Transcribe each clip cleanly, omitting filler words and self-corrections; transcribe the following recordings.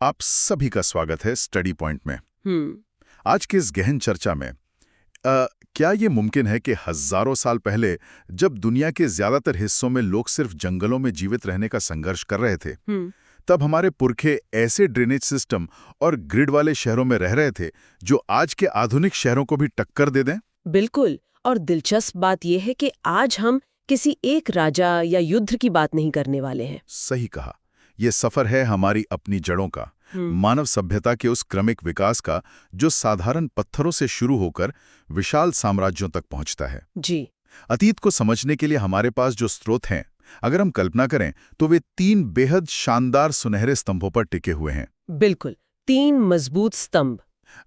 आप सभी का स्वागत है स्टडी पॉइंट में। हम्म। आज की इस गहन चर्चा में क्या ये मुमकिन है कि हजारों साल पहले जब दुनिया के ज्यादातर हिस्सों में लोग सिर्फ जंगलों में जीवित रहने का संघर्ष कर रहे थे, तब हमारे पुरखे ऐसे ड्रेनेज सिस्टम और ग्रिड वाले शहरों में रह रहे थे जो आज के आधुनिक शहरों को भी टक्कर दे दें? बिल्कुल। और दिलचस्प बात यह है कि आज हम किसी एक राजा या युद्ध की बात नहीं करने वाले हैं। सही कहा। ये सफर है हमारी अपनी जड़ों का, मानव सभ्यता के उस क्रमिक विकास का जो साधारण पत्थरों से शुरू होकर विशाल साम्राज्यों तक पहुंचता है। जी। अतीत को समझने के लिए हमारे पास जो स्रोत हैं, अगर हम कल्पना करें तो वे 3 बेहद शानदार सुनहरे स्तंभों पर टिके हुए हैं। बिल्कुल, 3 मजबूत स्तंभ।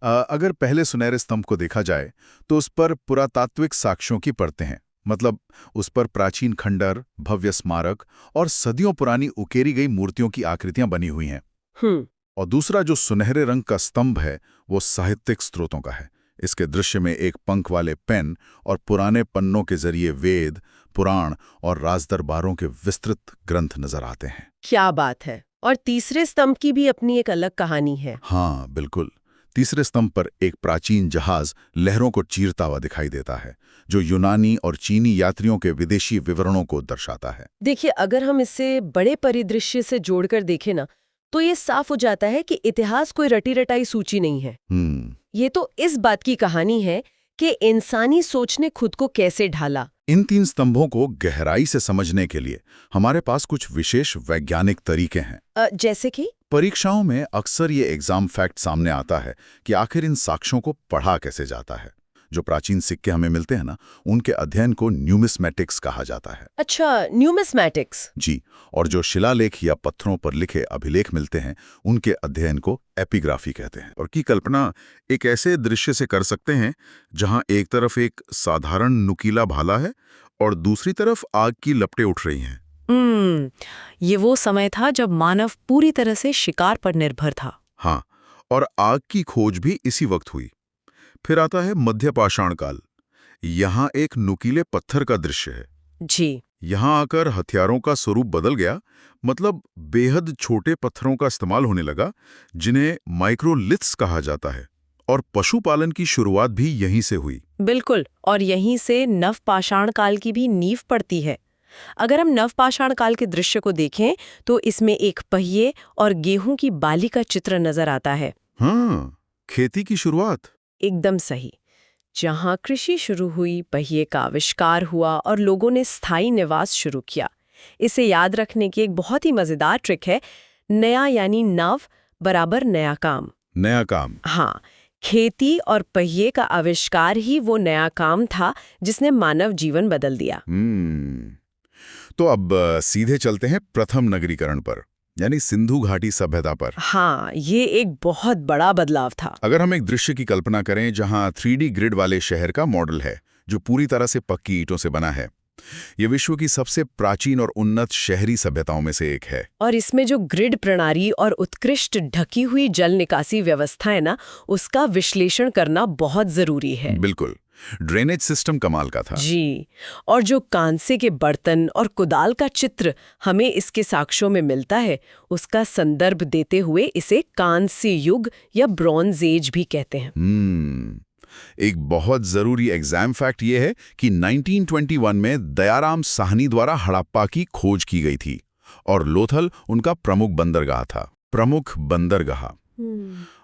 अगर पहले सुनहरे स्तंभ को देखा जाए तो उस पर पुरातात्विक साक्ष्यों की परतें हैं, मतलब उस पर प्राचीन खंडर, भव्य स्मारक और सदियों पुरानी उकेरी गई मूर्तियों की आकृतियां बनी हुई हैं। और दूसरा जो सुनहरे रंग का स्तंभ है वो साहित्यिक स्रोतों का है। इसके दृश्य में एक पंख वाले पेन और पुराने पन्नों के जरिए वेद, पुराण और राजदरबारों के विस्तृत ग्रंथ नजर आते हैं। क्या बात है। और तीसरे स्तंभ की भी अपनी एक अलग कहानी है। हाँ बिल्कुल। तीसरे स्तंभ पर एक प्राचीन जहाज लहरों को चीरता हुआ दिखाई देता है, जो यूनानी और चीनी यात्रियों के विदेशी विवरणों को दर्शाता है। देखिए, अगर हम इसे बड़े परिदृश्य से जोड़कर देखें ना, तो ये साफ हो जाता है कि इतिहास कोई रटी रटाई सूची नहीं है। ये तो इस बात की कहानी है कि इंसानी सोच ने खुद को कैसे ढाला। इन 3 स्तंभों को गहराई से समझने के लिए हमारे पास कुछ विशेष वैज्ञानिक तरीके हैं। जैसे कि परीक्षाओं में अक्सर ये एग्जाम फैक्ट सामने आता है कि आखिर इन साक्ष्यों को पढ़ा कैसे जाता है। जो प्राचीन सिक्के हमें मिलते हैं ना, उनके अध्ययन को न्यूमिस्मेटिक्स कहा जाता है। अच्छा, न्यूमिस्मेटिक्स। जी। और जो शिलालेख या पत्थरों पर लिखे अभिलेख मिलते हैं, उनके अध्ययन को एपिग्राफी कहते हैं। और की कल्पना एक ऐसे दृश्य से कर सकते हैं जहां एक तरफ एक साधारण नुकीला भाला है और दूसरी तरफ आग की लपटें उठ रही हैं। ये वो समय था जब मानव पूरी तरह से शिकार पर निर्भर था। हाँ, और आग की खोज भी इसी वक्त हुई। फिर आता है मध्य पाषाण काल। यहाँ एक नुकीले पत्थर का दृश्य है। जी। यहाँ आकर हथियारों का स्वरूप बदल गया, मतलब बेहद छोटे पत्थरों का इस्तेमाल होने लगा, जिन्हें माइक्रोलिथ्स कहा जाता है। और पशुपालन की शुरुआत भी यहीं से हुई। बिल्कुल, और यहीं से नवपाषाण काल की भी नींव पड़ती है। अगर हम नवपाषाण काल के दृश्य को देखें तो इसमें एक पहिए और गेहूं की बाली का चित्र नजर आता है। हाँ, खेती की शुरुआत। एकदम सही। जहां कृषि शुरू हुई, पहिए का आविष्कार हुआ और लोगों ने स्थायी निवास शुरू किया। इसे याद रखने की एक बहुत ही मजेदार ट्रिक है, नया यानी नव बराबर नया काम। नया काम। हाँ, खेती और पहिए का आविष्कार ही वो नया काम था जिसने मानव जीवन बदल दिया। तो अब सीधे चलते हैं प्रथम नगरीकरण पर, यानी सिंधु घाटी सभ्यता पर। हाँ, ये एक बहुत बड़ा बदलाव था। अगर हम एक दृश्य की कल्पना करें जहां 3D ग्रिड वाले शहर का मॉडल है, जो पूरी तरह से पक्की ईंटों से बना है, ये विश्व की सबसे प्राचीन और उन्नत शहरी सभ्यताओं में से एक है। और इसमें जो ग्रिड प्रणाली और उत्कृष्ट ढकी हुई जल निकासी व्यवस्था है ना, उसका विश्लेषण करना बहुत जरूरी है। बिल्कुल, ड्रेनेज सिस्टम कमाल का था। जी। और जो कांसे के बर्तन और कुदाल का चित्र हमें इसके साक्ष्यों में मिलता है, उसका संदर्भ देते हुए इसे कांस्य युग या ब्रॉन्ज एज भी कहते हैं। एक बहुत जरूरी एग्जाम फैक्ट ये है कि 1921 में दयाराम साहनी द्वारा हड़प्पा की खोज की गई थी और लोथल उनका प्रमुख बंदरगाह था। प्रमुख बंदरगाह।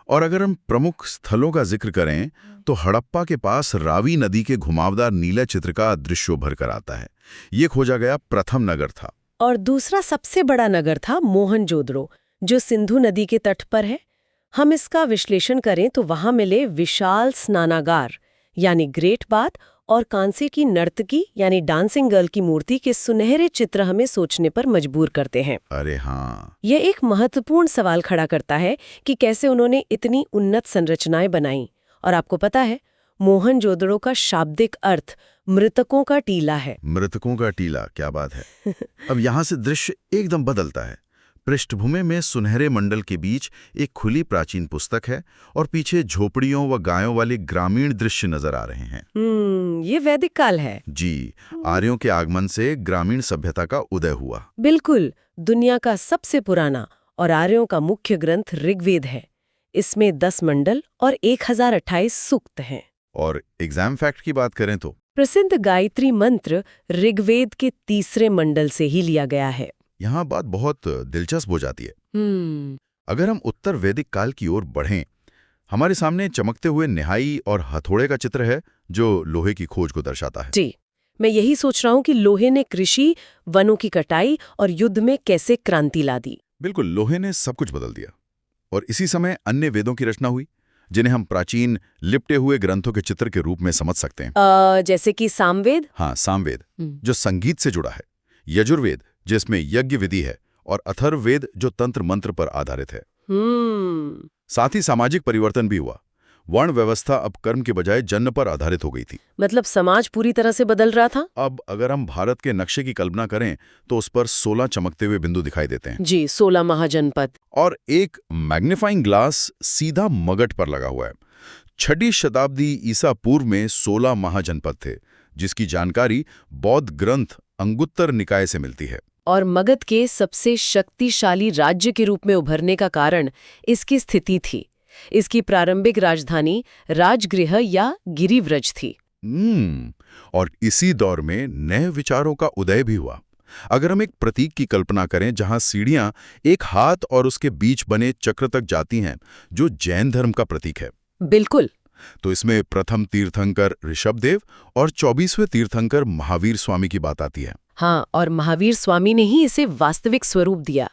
और अगर हम प्रमुख स्थलों का जिक्र करें तो हड़प्पा के पास रावी नदी के घुमावदार नीला चित्र का दृश्य उभर कर आता है। ये खोजा गया प्रथम नगर था। और दूसरा सबसे बड़ा नगर था मोहनजोदड़ो, जो सिंधु नदी के तट पर है। हम इसका विश्लेषण करें तो वहां मिले विशाल स्नानागार यानी ग्रेट बाथ और कांसे की नर्तकी यानी डांसिंग गर्ल की मूर्ति के सुनहरे चित्र हमें सोचने पर मजबूर करते हैं। अरे हाँ, यह एक महत्वपूर्ण सवाल खड़ा करता है कि कैसे उन्होंने इतनी उन्नत संरचनाएं बनाई। और आपको पता है, मोहनजोदड़ो का शाब्दिक अर्थ मृतकों का टीला है। मृतकों का टीला, क्या बात है। अब यहाँ से दृश्य एकदम बदलता है। पृष्ठभूमि में सुनहरे मंडल के बीच एक खुली प्राचीन पुस्तक है और पीछे झोपड़ियों व गायों वाले ग्रामीण दृश्य नजर आ रहे हैं। ये वैदिक काल है। जी, आर्यों के आगमन से ग्रामीण सभ्यता का उदय हुआ। बिल्कुल, दुनिया का सबसे पुराना और आर्यों का मुख्य ग्रंथ ऋग्वेद है। इसमें 10 मंडल और 1028 सूक्त हैं। और एग्जाम फैक्ट की बात करें तो प्रसिद्ध गायत्री मंत्र ऋग्वेद के 3 मंडल से ही लिया गया है। यहाँ बात बहुत दिलचस्प हो जाती है। अगर हम उत्तर वैदिक काल की ओर बढ़ें, हमारे सामने चमकते हुए निहाई और हथौड़े का चित्र है जो लोहे की खोज को दर्शाता है। जी, मैं यही सोच रहा हूँ कि लोहे ने कृषि, वनों की कटाई और युद्ध में कैसे क्रांति ला दी। बिल्कुल, लोहे ने सब कुछ बदल दिया। और इसी समय अन्य वेदों की रचना हुई, जिन्हें हम प्राचीन लिपटे हुए ग्रंथों के चित्र के रूप में समझ सकते हैं। जैसे कि सामवेद? हाँ, सामवेद जो संगीत से जुड़ा है, यजुर्वेद जिसमें यज्ञ विधि है, और अथर्ववेद जो तंत्र मंत्र पर आधारित है। साथ ही सामाजिक परिवर्तन भी हुआ। वर्ण व्यवस्था अब कर्म के बजाय जन्म पर आधारित हो गई थी। मतलब समाज पूरी तरह से बदल रहा था। अब अगर हम भारत के नक्शे की कल्पना करें तो उस पर 16 चमकते हुए बिंदु दिखाई देते हैं। जी, 16 महाजनपद। और एक मैग्नीफाइंग ग्लास सीधा मगध पर लगा हुआ है। 6वीं शताब्दी ईसा पूर्व में 16 महाजनपद थे, जिसकी जानकारी बौद्ध ग्रंथ अंगुत्तर निकाय से मिलती है। और मगध के सबसे शक्तिशाली राज्य के रूप में उभरने का कारण इसकी स्थिति थी। इसकी प्रारंभिक राजधानी राजगृह या गिरिव्रज थी। और इसी दौर में नए विचारों का उदय भी हुआ। अगर हम एक प्रतीक की कल्पना करें जहां सीढ़ियां एक हाथ और उसके बीच बने चक्र तक जाती हैं, जो जैन धर्म का प्रतीक है। बिल्कुल। तो इसमें प्रथम तीर्थंकर ऋषभदेव और 24वें तीर्थंकर महावीर स्वामी की बात आती है। हाँ, और महावीर स्वामी ने ही इसे वास्तविक स्वरूप दिया।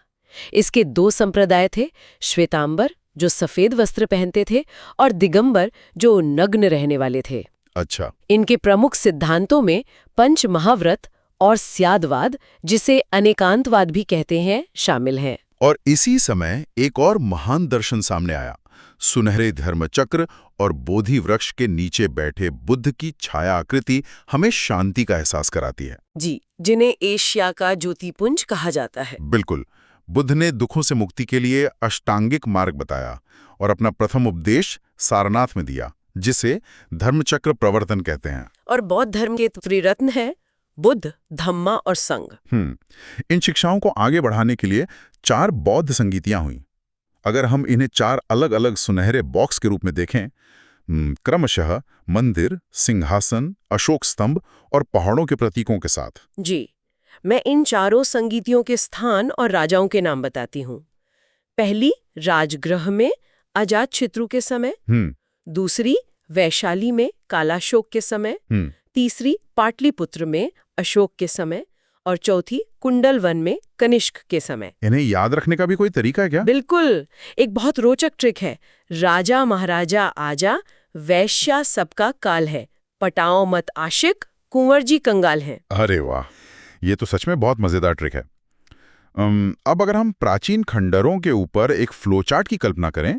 इसके 2 संप्रदाय थे, श्वेतांबर जो सफेद वस्त्र पहनते थे और दिगंबर जो नग्न रहने वाले थे। अच्छा। इनके प्रमुख सिद्धांतों में पंच महाव्रत और स्यादवाद, जिसे अनेकांतवाद भी कहते हैं, शामिल हैं। और इसी समय एक और महान दर्शन सामने आया। सुनहरे धर्मचक्र और बोधि वृक्ष के नीचे बैठे बुद्ध की छाया आकृति हमें शांति का एहसास कराती है। जी, जिन्हें एशिया का ज्योतिपुंज कहा जाता है। बिल्कुल। बुद्ध ने दुखों से मुक्ति के लिए अष्टांगिक मार्ग बताया और अपना प्रथम उपदेश सारनाथ में दिया, जिसे धर्मचक्र प्रवर्तन कहते हैं। और बौद्ध धर्म के त्रिरत्न है बुद्ध, धम्मा और संघ। इन शिक्षाओं को आगे बढ़ाने के लिए 4 बौद्ध संगीतियां हुई। अगर हम इन्हें 4 अलग अलग सुनहरे बॉक्स के रूप में देखें, क्रमशः मंदिर, सिंहासन, अशोक स्तंभ और पहाड़ों के प्रतीकों के साथ। जी, मैं इन चारों संगीतियों के स्थान और राजाओं के नाम बताती हूँ। पहली राजगृह में अजातशत्रु के समय, दूसरी वैशाली में कालाशोक के समय, तीसरी पाटलिपुत्र में अशोक के समय और चौथी कुंडलवन में कनिष्क के समय। इन्हें याद रखने का भी कोई तरीका है क्या? बिल्कुल, एक बहुत रोचक ट्रिक है। राजा महाराजा आजा, वैश्या सबका काल है, पटाओ मत आशिक, कुंवर जी कंगाल हैं। अरे वाह, ये तो सच में बहुत मजेदार ट्रिक है। अब अगर हम प्राचीन खंडरों के ऊपर एक फ्लोचार्ट की कल्पना करें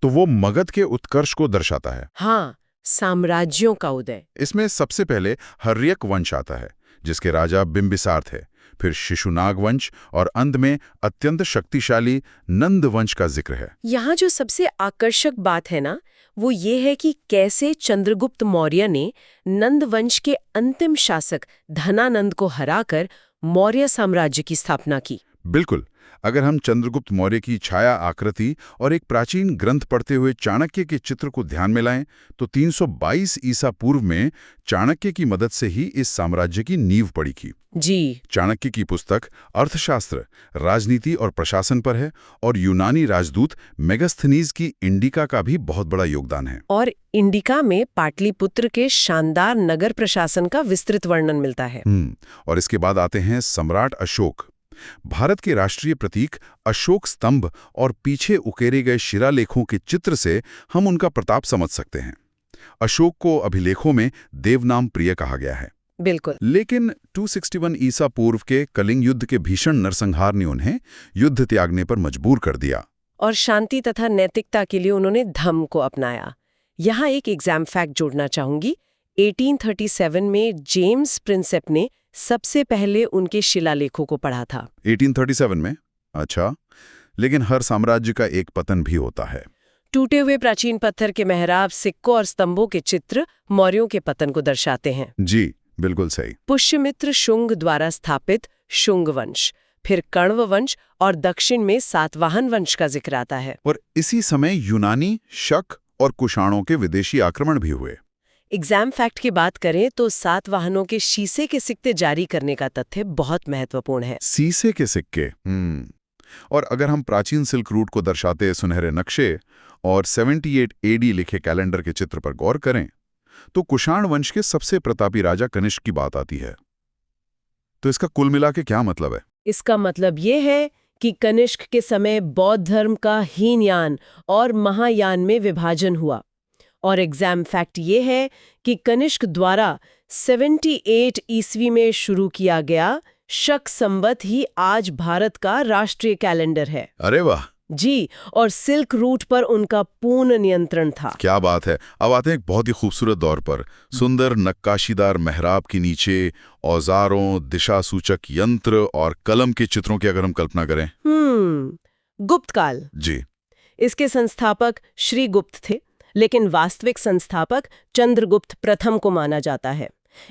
तो वो मगध के उत्कर्ष को दर्शाता है। हाँ, साम्राज्यों का उदय। इसमें सबसे पहले हर्यक वंश आता है, जिसके राजा बिंबिसार थे। फिर शिशुनाग वंश और अंत में अत्यंत शक्तिशाली नंद वंश का जिक्र है। यहाँ जो सबसे आकर्षक बात है ना, वो ये है कि कैसे चंद्रगुप्त मौर्य ने नंद वंश के अंतिम शासक धनानंद को हराकर मौर्य साम्राज्य की स्थापना की। बिल्कुल। अगर हम चंद्रगुप्त मौर्य की छाया आकृति और एक प्राचीन ग्रंथ पढ़ते हुए चाणक्य के चित्र को ध्यान में लाएं, तो 322 ईसा पूर्व में चाणक्य की मदद से ही इस साम्राज्य की नींव पड़ी थी। जी। चाणक्य की पुस्तक अर्थशास्त्र, राजनीति और प्रशासन पर है और यूनानी राजदूत मेगास्थनीज की इंडिका का भी बहुत बड़ा योगदान है। और इंडिका में पाटलिपुत्र के शानदार नगर प्रशासन का विस्तृत वर्णन मिलता है। और इसके बाद आते हैं सम्राट अशोक। भारत के राष्ट्रीय प्रतीक अशोक स्तंभ और पीछे उकेरे गए शिलालेखों के चित्र से हम उनका प्रताप समझ सकते हैं। अशोक को अभिलेखों में देवनाम प्रिय कहा गया है। बिल्कुल। लेकिन 261 ईसा पूर्व के कलिंग युद्ध के भीषण नरसंहार ने उन्हें युद्ध त्यागने पर मजबूर कर दिया। और शांति तथा नैतिकता के लिए उन्होंने धम्म को अपनाया। यहाँ एक एग्जाम फैक्ट जोड़ना चाहूंगी। 1837 में जेम्स प्रिंसेप ने सबसे पहले उनके शिलालेखों को पढ़ा था। 1837 में? अच्छा। लेकिन हर साम्राज्य का एक पतन भी होता है। टूटे हुए प्राचीन पत्थर के मेहराब, सिक्कों और स्तंभों के चित्र मौर्यों के पतन को दर्शाते हैं। जी, बिल्कुल सही। पुष्यमित्र शुंग द्वारा स्थापित शुंग वंश फिर कण्व वंश और दक्षिण में सातवाहन वंश का जिक्र आता है। और इसी समय यूनानी, शक और कुषाणों के विदेशी आक्रमण भी हुए। एग्जाम फैक्ट की बात करें तो सातवाहनों के शीशे के सिक्के जारी करने का तथ्य बहुत महत्वपूर्ण है। सीसे के सिक्के। और अगर हम प्राचीन सिल्क रूट को दर्शाते सुनहरे नक्शे और 78 AD लिखे कैलेंडर के चित्र पर गौर करें तो कुषाण वंश के सबसे प्रतापी राजा कनिष्क की बात आती है। तो इसका कुल मिला के क्या मतलब है? इसका मतलब ये है कि कनिष्क के समय बौद्ध धर्म का हीनयान और महायान में विभाजन हुआ। और एग्जाम फैक्ट ये है कि कनिष्क द्वारा 78 ईस्वी में शुरू किया गया शक संवत ही आज भारत का राष्ट्रीय कैलेंडर है। अरे वाह जी, और सिल्क रूट पर उनका पूर्ण नियंत्रण था। क्या बात है। अब आते हैं एक बहुत ही खूबसूरत दौर पर। सुंदर नक्काशीदार मेहराब के नीचे औजारों, दिशा सूचक यंत्र और कलम के चित्रों की अगर हम कल्पना करें। गुप्त काल। जी। इसके संस्थापक श्री गुप्त थे, लेकिन वास्तविक संस्थापक चंद्रगुप्त प्रथम को माना जाता है।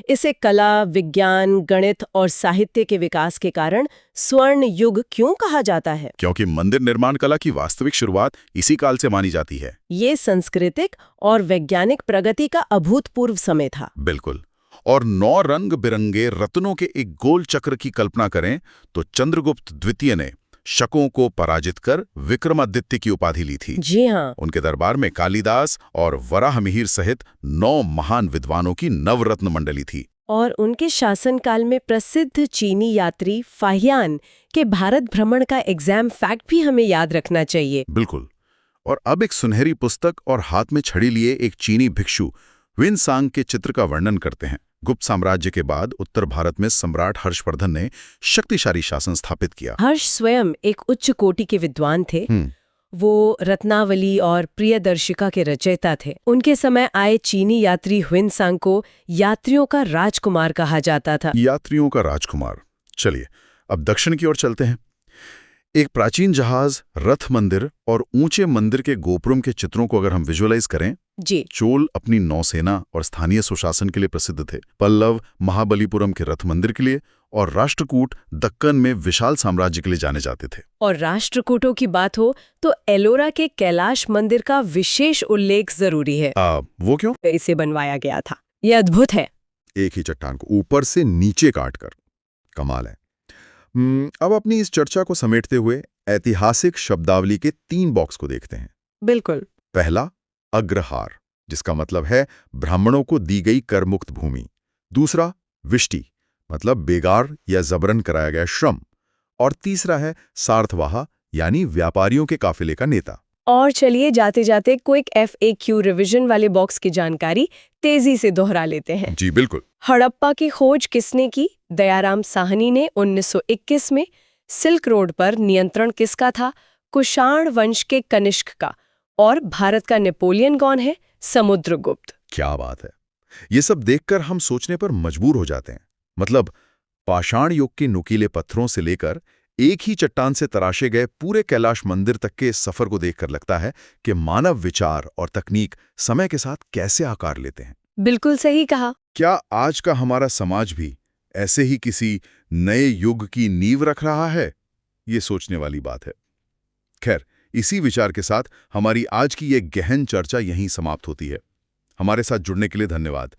इसे कला, विज्ञान, गणित और साहित्य के विकास के कारण स्वर्ण युग क्यों कहा जाता है? क्योंकि मंदिर निर्माण कला की वास्तविक शुरुआत इसी काल से मानी जाती है। ये सांस्कृतिक और वैज्ञानिक प्रगति का अभूतपूर्व समय था। बिल्कुल। और 9 रंग बिरंगे रत्नों के एक गोल चक्र की कल्पना करें तो चंद्रगुप्त द्वितीय ने शकों को पराजित कर विक्रमादित्य की उपाधि ली थी। जी हाँ। उनके दरबार में कालिदास और वराहमिहिर सहित 9 महान विद्वानों की नवरत्न मंडली थी। और उनके शासनकाल में प्रसिद्ध चीनी यात्री फाहियान के भारत भ्रमण का एग्जाम फैक्ट भी हमें याद रखना चाहिए। बिल्कुल। और अब एक सुनहरी पुस्तक और हाथ में छड़ी लिए एक चीनी भिक्षु हुइनसांग के चित्र का वर्णन करते हैं। गुप्त साम्राज्य के बाद उत्तर भारत में सम्राट हर्षवर्धन ने शक्तिशाली शासन स्थापित किया। हर्ष स्वयं एक उच्च कोटि के विद्वान थे। वो रत्नावली और प्रियदर्शिका के रचयिता थे। उनके समय आए चीनी यात्री हुइनसांग को यात्रियों का राजकुमार कहा जाता था। यात्रियों का राजकुमार। चलिए अब दक्षिण की ओर चलते हैं। एक प्राचीन जहाज, रथ मंदिर और ऊंचे मंदिर के गोपुरम के चित्रों को अगर हम विजुअलाइज करें। जी। चोल अपनी नौसेना और स्थानीय सुशासन के लिए प्रसिद्ध थे। पल्लव महाबलीपुरम के रथ मंदिर के लिए और राष्ट्रकूट दक्कन में विशाल साम्राज्य के लिए जाने जाते थे। और राष्ट्रकूटों की बात हो तो एलोरा के कैलाश मंदिर का विशेष उल्लेख जरूरी है। वो क्यों? इसे बनवाया गया था। यह अद्भुत है। एक ही चट्टान को ऊपर से नीचे काटकर। कमाल है। अब अपनी इस चर्चा को समेटते हुए ऐतिहासिक शब्दावली के 3 बॉक्स को देखते हैं। बिल्कुल। पहला, अग्रहार, जिसका मतलब है ब्राह्मणों को दी गई करमुक्त भूमि। दूसरा, विष्टि, मतलब बेगार या जबरन कराया गया श्रम। और तीसरा है सार्थवाह, यानी व्यापारियों के काफिले का नेता। और चलिए जाते जाते क्विक FAQ रिवीजन वाले बॉक्स की जानकारी तेजी से दोहरा लेते हैं। जी बिल्कुल। हड़प्पा की खोज किसने की? दयाराम साहनी ने 1921 में। सिल्क रोड पर नियंत्रण किसका था? कुषाण वंश के कनिष्क का। और भारत का नेपोलियन कौन है? समुद्रगुप्त। क्या बात है। ये सब देखकर हम सोचने पर मजबूर हो जाते हैं। मतलब पाषाण युग के नुकीले पत्थरों से लेकर एक ही चट्टान से तराशे गए पूरे कैलाश मंदिर तक के इस सफर को देखकर लगता है कि मानव विचार और तकनीक समय के साथ कैसे आकार लेते हैं। बिल्कुल सही कहा। क्या आज का हमारा समाज भी ऐसे ही किसी नए युग की नींव रख रहा है? ये सोचने वाली बात है। खैर, इसी विचार के साथ हमारी आज की ये गहन चर्चा यहीं समाप्त होती है। हमारे साथ जुड़ने के लिए धन्यवाद।